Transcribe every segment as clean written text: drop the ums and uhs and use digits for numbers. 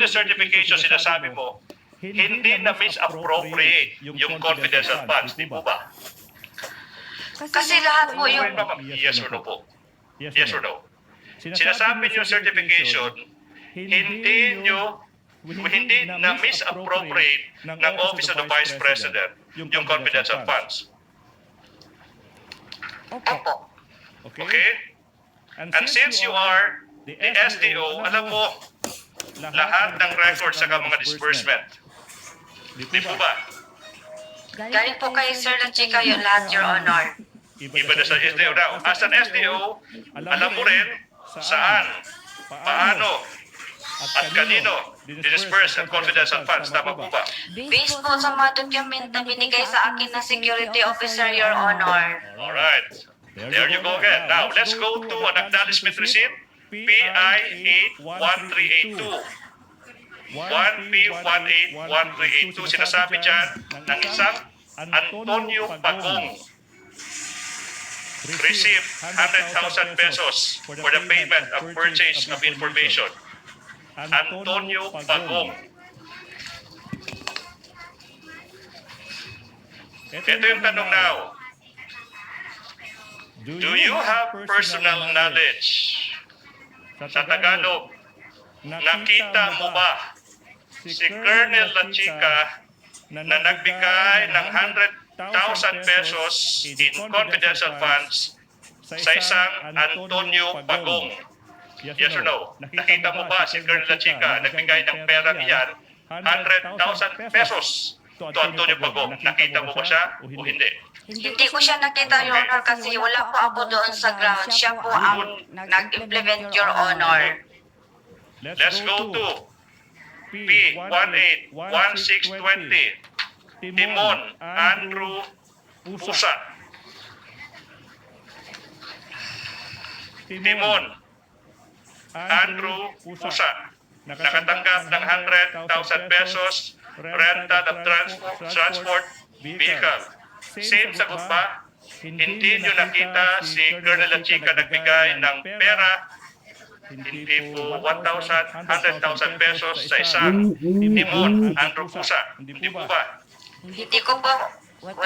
the certification, sinasabi mo, hindi na misappropriate yung confidential funds, di po ba? Kasi lahat po yung... Yes or no po? Yes or no? Sinasabi niyo certification, hindi na misappropriate ng Office of the Vice President yung confidential funds. Opo. Okay? And since you are the SDO, alam mo lahat ng records sa mga disbursement. Di po ba? Galing po kay Sir Lachika yung lahat, Your Honor. Iba na sa SDO now. As an SDO, alam mo rin saan, paano, at kanino disperse ang confidential funds. Tama po ba? Based po sa mga document na binigay sa akin ng security officer, Your Honor. Alright. There you go again. Now, let's go to an acknowledgement receipt. PI 81382. 1P181382. Sinasabi dyan ng isang Antonio Pagong. Receive 100,000 pesos for the payment of purchase of information. Antonio Pagong. Ito yung tanong now. Do you have personal knowledge? Sa Tagalog, nakita mo ba si Colonel Lachika na nagbigay ng 100,000 pesos in confidential funds sa isang Antonio Pagong? Yes or no? Nakita mo ba si Colonel Lachika nagbigay ng pera iyan 100,000 pesos to Antonio Pagong? Nakita mo ba siya o hindi? Hindi ko siya nakita, Your Honor, kasi wala po ako doon sa ground. Siya po ang nag-implement, Your Honor. Let's go to P181620. Timon Andrew Pusa. Timon Andrew Pusa. Nakatanggap ng 100,000 pesos rental of transport vehicle. Same sagot ba? Hindi nyo nakita si Colonel Lachika nagbigay ng pera, hindi po 100,000 pesos sa isang Timon Andrew Pusa. Hindi po ba? Hindi ko po,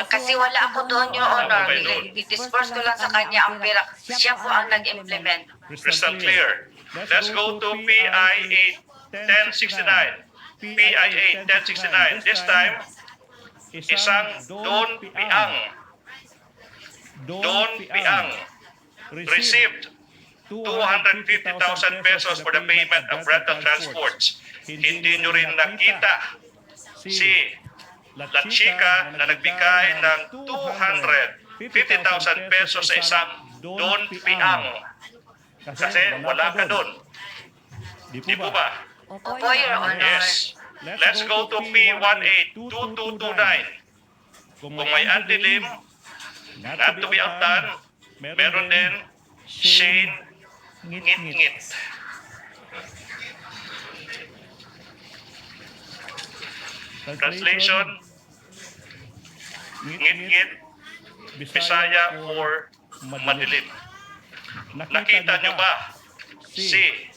kasi wala ako doon, Your Honor. I-disperse ko lang sa kanya ang pera. Siya po ang nag-implement. Crystal clear. Let's go to PI 81069. PI 81069. This time, isang Don Piang. Don Piang received 250,000 pesos for the payment of rental transports. Hindi nyo rin nakita si Lachika na nagbigay ng 250,000 pesos sa isang Don Piang. Kasi wala ka doon. Di po ba? Opo, Your Honor. Yes. Let's go to P182229. Kung may andilim, not to be outdone, meron din Shane Ngit-Ngit. Translation, Ngit-Ngit, Bisaya or madilim. Nakita nyo ba si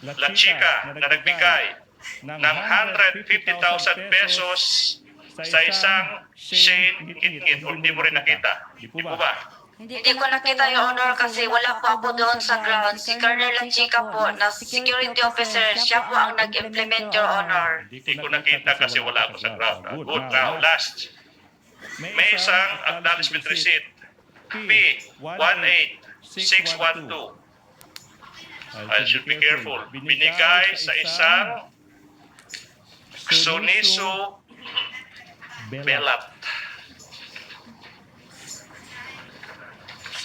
Lachika na nagbigay ng 150,000 pesos sa isang Shane Ngit-Ngit o hindi mo rin nakita? Di po ba? Hindi ko nakita, Your Honor, kasi wala po ako doon sa ground. Si Colonel Lachika po, na security officer, siya po ang nag-implement, Your Honor. Hindi ko nakita kasi wala ako sa ground. Good. Now, last. May isang acknowledgement receipt. P18612. I should be careful. Binigay sa isang Soniso Belat.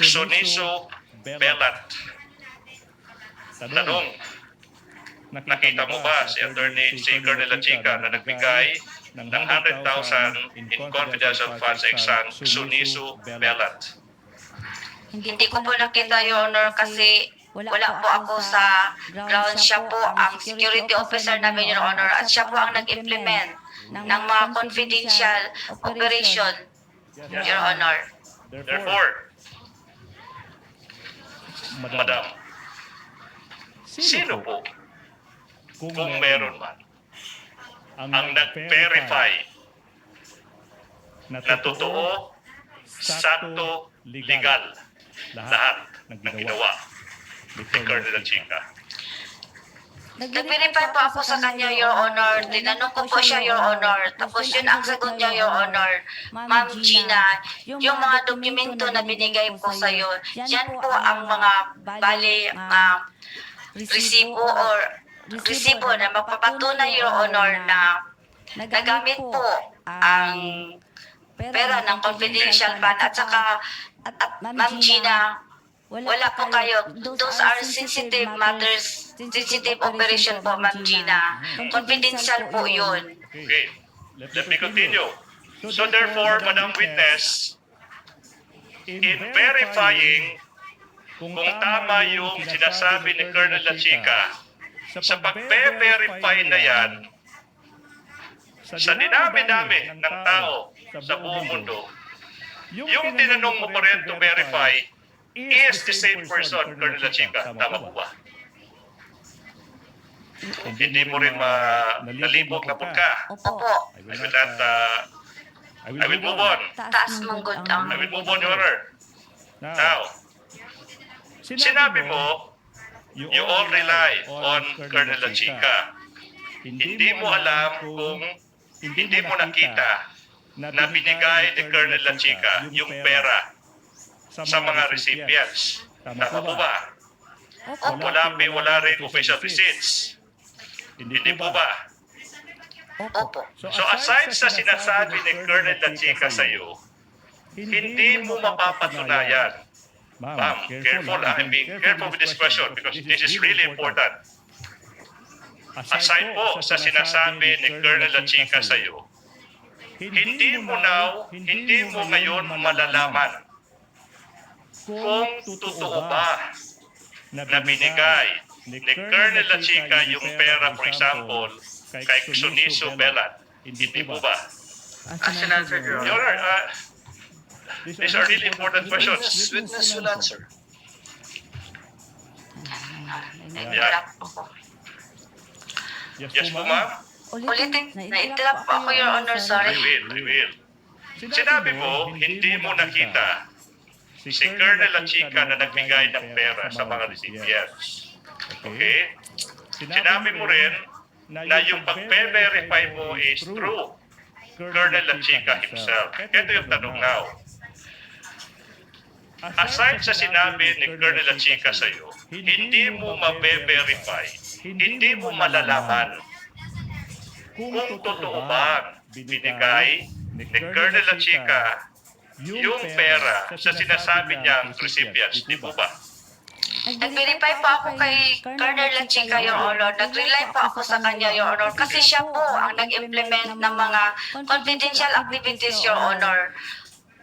Soniso Belat. Tanong, nakita mo ba si Colonel Lachika na nagbigay ng 100,000 in confidential funds sa isang Soniso Belat? Hindi ko po nakita, Your Honor, kasi wala po ako sa ground. Siya po ang security officer namin, Your Honor, at siya po ang nag-implement ng mga confidential operation, Your Honor. Therefore, Madam, sino po kung meron man, ang nag-verify na totoo, sakto, legal, lahat ng ginawa ni Colonel La Chica. Nag-verify po ako sa kanya, Your Honor. Tinanong ko po siya, Your Honor. Tapos yun ang sagot niya, Your Honor. Ma'am Gina, yung mga dokumento na binigay po sa'yo, yan po ang mga resibo na magpapatunay, Your Honor, na nagamit po ang pera ng confidential fund at saka Ma'am Gina, wala po kayo. Those are sensitive matters, sensitive operation po, Ma'am Gina. Confidential po yun. Okay, let me continue. So therefore, Madam Witness, in verifying kung tama yung sinasabi ni Colonel La Chica, sa pag-verify na yan, sa dinami-dami ng tao sa buong mundo, yung tinanong mo pa rin to verify is the same person, Colonel La Chica. Tama po ba? Hindi mo rin nalibog na ka. Opo. I will not, I will move on. Taas mong good ang. I will move on, Your Honor. Now, sinabi mo, you all rely on Colonel La Chica. Hindi mo alam kung hindi mo nakita na binigay ni Colonel La Chica yung pera sa mga recipients. Tama po ba? Wala rin official receipts. Hindi po ba? Opo. So aside sa sinasabi ni Colonel La Chica sa iyo, hindi mo mapapatunayan. Ma'am, careful. I'm being careful with this question because this is really important. Aside po sa sinasabi ni Colonel La Chica sa iyo, hindi mo ngayon malalaman kung totoo ba na binigay ni Colonel La Chica yung pera, for example, kay Suniso Belan. Hindi po ba? As an answer, Your Your Honor. Honor, these are really important questions. Witness will answer. Na-interrupt ako. Yes po, ma'am. Ulitin, na-interrupt po ako, Your Honor. Sorry. I will. Sinabi mo, hindi mo nakita si Colonel La Chica na nagbigay ng pera sa mga recipients. Okay? Sinabi mo rin na yung pag-verify mo is true. Colonel La Chica himself. Ito yung tanong now. Aside sa sinabi ni Colonel La Chica sa iyo, hindi mo mabe-verify, hindi mo malalaman kung totoo ba binigay ni Colonel La Chica yung pera sa sinasabi niyang recipients. Di po ba? Nag-verify po ako kay Colonel La Chica, Your Honor. Nag-rely po ako sa kanya, Your Honor. Kasi siya po ang nag-implement ng mga confidential activities, Your Honor.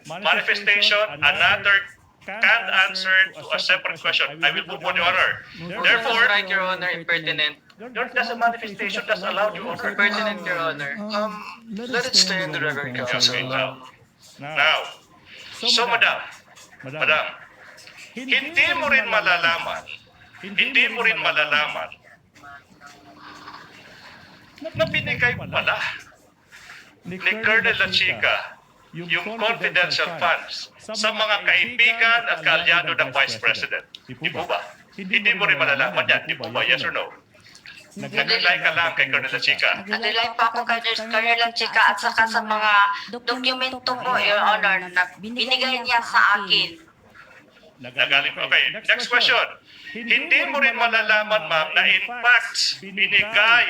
Manifestation, another can't answer to a separate question. I will move on, Your Honor. Therefore, Strike, Your Honor, impertinent. that's a manifestation that's allowed, Your Honor. Impertinent, Your Honor. Let it stay in the record, Counsel. Okay, now, so madam, hindi mo rin malalaman na binigay pala ni Colonel La Chica yung confidential funds sa mga kaibigan at kaalyado ng Vice President. Di po ba? Hindi mo rin malalaman yan. Di po ba? Yes or no? Nag-rely ka lang kay Colonel La Chica. Nag-rely po ako kay Colonel La Chica at saka sa mga dokumento po, Your Honor, na binigay niya sa akin. Nagaling po. Okay, next question. Hindi mo rin malalaman, ma'am, na in fact, binigay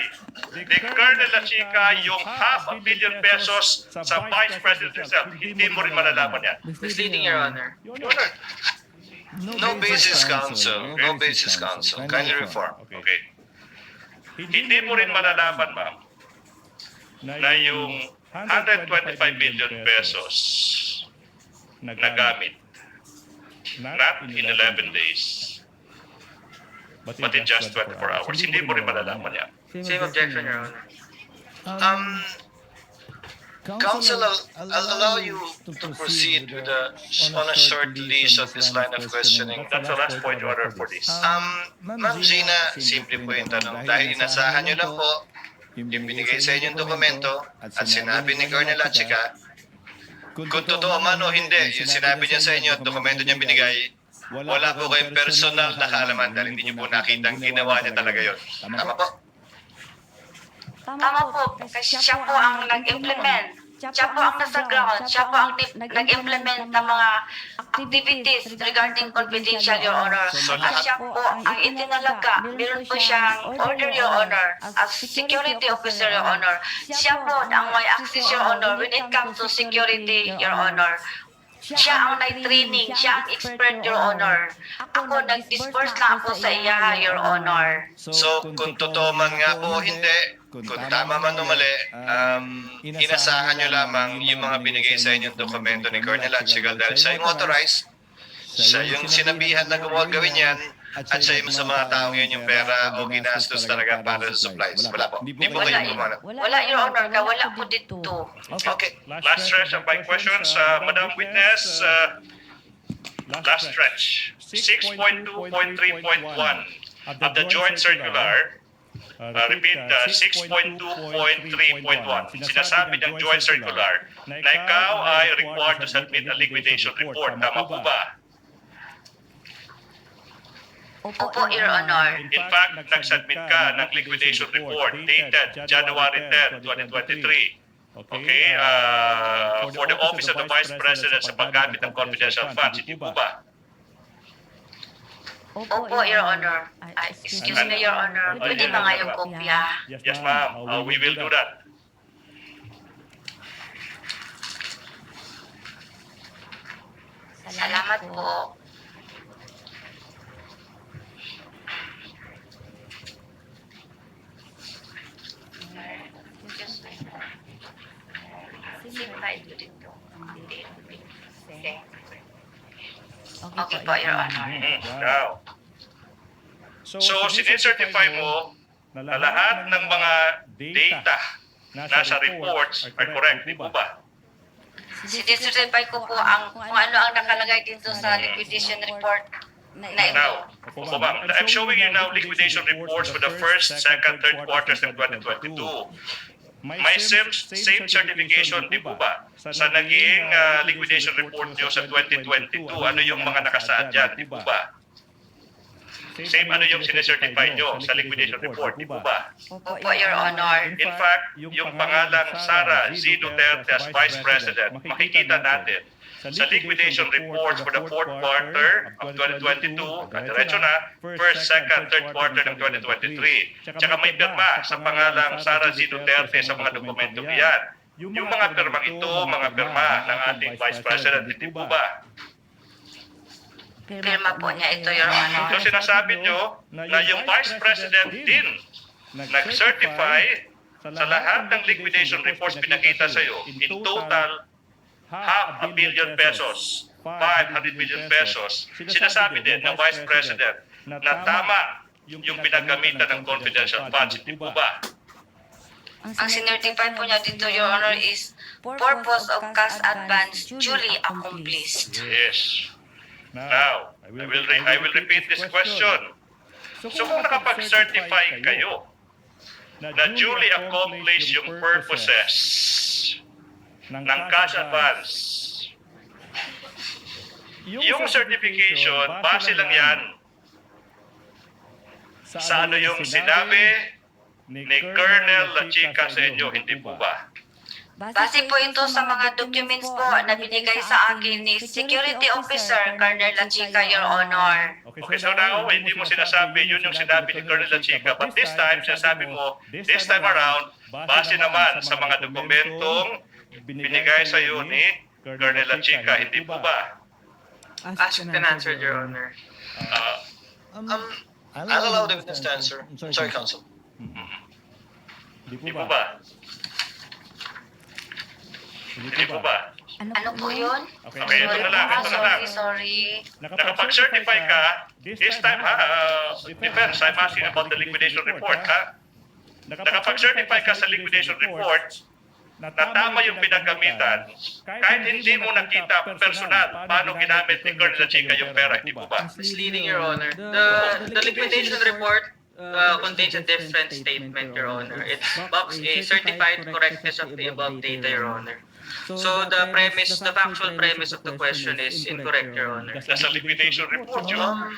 ni Colonel La Chica yung ₱500 million pesos sa Vice President himself. Hindi mo rin malalaman yan. Misleading, Your Honor. Your Honor. No basis, Counsel. No basis, Counsel. Kindly reform. Okay. Hindi mo rin malalaman, ma'am, na yung 125 million pesos nagamit not in 11 days, but in just 24 hours. Hindi mo rin malalaman yan. Same objection, Your Honor. Counsel, I'll allow you to proceed with on a short leash of this line of questioning. That's the last point, Your Honor, for this. Ma'am Gina, simple po yung tanong. Dahil inasahan niyo lang po yung binigay sa inyong dokumento at sinabi ni Colonel Lachica, kung totoo man o hindi, yung sinabi niya sa inyo at dokumento niya binigay, wala po kayong personal na kaalaman dahil hindi niyo po nakita ang ginawa niya talaga yun. Tama po? Tama po, kasi siya po ang nag-implement. Siya po ang nasa ground. Siya po ang nag-implement ng mga activities regarding confidential, Your Honor. At siya po ang itinalaga. Meron po siyang order, Your Honor, as security officer, Your Honor. Siya po ang may access, Your Honor, when it comes to security, Your Honor. Siya ang nag-training, siya ang expert, Your Honor. Ako, nag-disperse na ako sa iya, Your Honor. So, kung totoo man nga po o hindi, kung tama man o mali, inasahan nyo lamang yung mga binigay sa inyong dokumento ni Colonel Lachica dahil siya yung authorized, siya yung sinabihan na huwag gawin yan, at siya yung sa mga taong yun yung pera o ginastos talaga para sa supplies. Wala po. Hindi po kayo pumanap. Wala, Your Honor, wala po dito. Okay. Last stretch of my questions, Madam Witness. Last stretch. 6.2.3.1 of the joint circular. Repeat, 6.2.3.1. Sinasabi ng joint circular na ikaw ay required to submit a liquidation report. Tama po ba? Opo, Your Honor. In fact, nag-submit ka ng liquidation report dated January 10, 2023. Okay, for the Office of the Vice President sa paggamit ng confidential funds. Hindi po ba? Opo, Your Honor. Excuse me, Your Honor. Pwede ba nga yung kopya? Yes, ma'am. We will do that. Salamat po. Okay po, Your Honor. Now, so sinicertify mo na lahat ng mga data nasa reports are correct, di po ba? Sinicertify ko po ang kung ano ang nakalagay dito sa liquidation report na ito. Now, opo ma'am, I'm showing you now liquidation reports for the first, second, third quarters ng 2022. May same certification, di po ba? Sa naging liquidation report nyo sa 2022, ano yung mga nakasaad dyan, di po ba? Same ano yung sinecertify nyo sa liquidation report, di po ba? Opo, Your Honor. In fact, yung pangalang Sara Z. Duterte as Vice President, makikita natin sa liquidation reports for the fourth quarter of 2022, diretso na, first, second, third quarter ng 2023. Tsaka may pirma sa pangalang Sara Z. Duterte sa mga dokumento yan. Yung mga pirmang ito, mga pirma ng ating Vice President, hindi po ba? Pirma po niya ito, Your Honor. So sinasabi nyo na yung Vice President din nag-certify sa lahat ng liquidation reports pinakita sa iyo, in total, ₱500 million pesos, 500 million pesos. Sinasabi din ng Vice President na tama yung pinaggamitan ng confidential funds, hindi po ba? Ang sinertify po niya dito, Your Honor, is purpose of cash advance duly accomplished. Yes. Now, I will repeat this question. So kung nakapag-certify kayo na duly accomplished yung purposes ng cash advance, yung certification, base lang yan sa ano yung sinabi ni Colonel Lachica sa inyo, hindi po ba? Base po ito sa mga documents po na binigay sa akin ni Security Officer Colonel Lachica, Your Honor. Okay, so now, hindi mo sinasabi yun yung sinabi ni Colonel Lachica, but this time, sinasabi mo, this time around, base naman sa mga dokumentong binigay sa iyo ni Colonel Lachica, hindi po ba? Asked and answered, Your Honor. I'll allow the witness to answer. I'm sorry, counsel. Hindi po ba? Hindi po ba? Ano po yun? Okay, ito na lang, ito na lang. Sorry. Nakapag-certify ka, this time defense, I'm asking about the liquidation report, ha? Nakapag-certify ka sa liquidation report na tama yung pinagkamitan, kahit hindi mo nakita personal paano ginamit ni Colonel La Chica yung pera, hindi po ba? Misleading, Your Honor. The liquidation report contains a different statement, Your Honor. It box a certified correctness of the above data, Your Honor. So the factual premise of the question is incorrect, Your Honor. Nasa liquidation report yun.